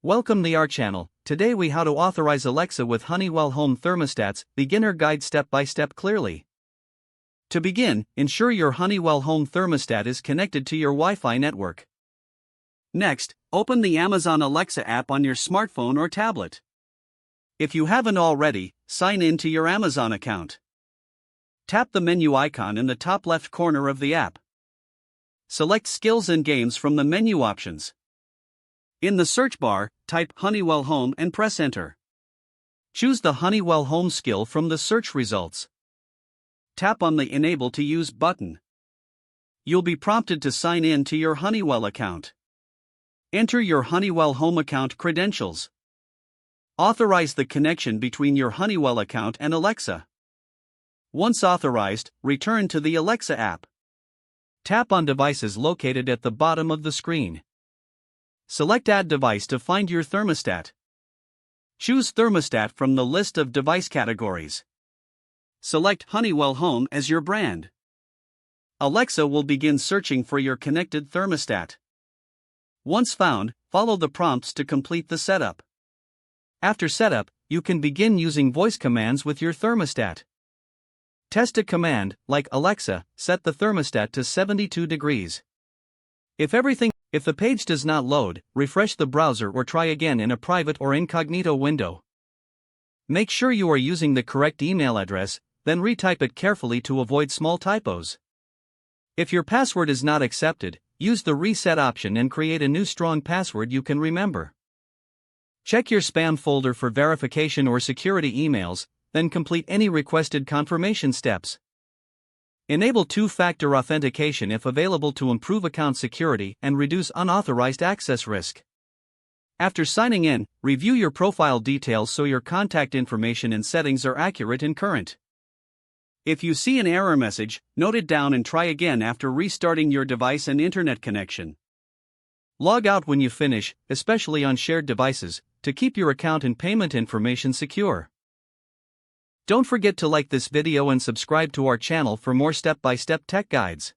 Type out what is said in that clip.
Welcome to our channel. Today we how to authorize Alexa with Honeywell Home thermostats, beginner guide step by step clearly. To begin, ensure your Honeywell Home thermostat is connected to your Wi-Fi network. Next, open the Amazon Alexa app on your smartphone or tablet. If you haven't already, sign in to your Amazon account. Tap the menu icon in the top left corner of the app. Select Skills and Games from the menu options. In the search bar, type Honeywell Home and press Enter. Choose the Honeywell Home skill from the search results. Tap on the Enable to Use button. You'll be prompted to sign in to your Honeywell account. Enter your Honeywell Home account credentials. Authorize the connection between your Honeywell account and Alexa. Once authorized, return to the Alexa app. Tap on devices located at the bottom of the screen. Select Add Device to find your thermostat. Choose Thermostat from the list of device categories. Select Honeywell Home as your brand. Alexa will begin searching for your connected thermostat. Once found, follow the prompts to complete the setup. After setup, you can begin using voice commands with your thermostat. Test a command, like Alexa, set the thermostat to 72 degrees. If the page does not load, refresh the browser or try again in a private or incognito window. Make sure you are using the correct email address, then retype it carefully to avoid small typos. If your password is not accepted, use the reset option and create a new strong password you can remember. Check your spam folder for verification or security emails, then complete any requested confirmation steps. Enable two-factor authentication if available to improve account security and reduce unauthorized access risk. After signing in, review your profile details so your contact information and settings are accurate and current. If you see an error message, note it down and try again after restarting your device and internet connection. Log out when you finish, especially on shared devices, to keep your account and payment information secure. Don't forget to like this video and subscribe to our channel for more step-by-step tech guides.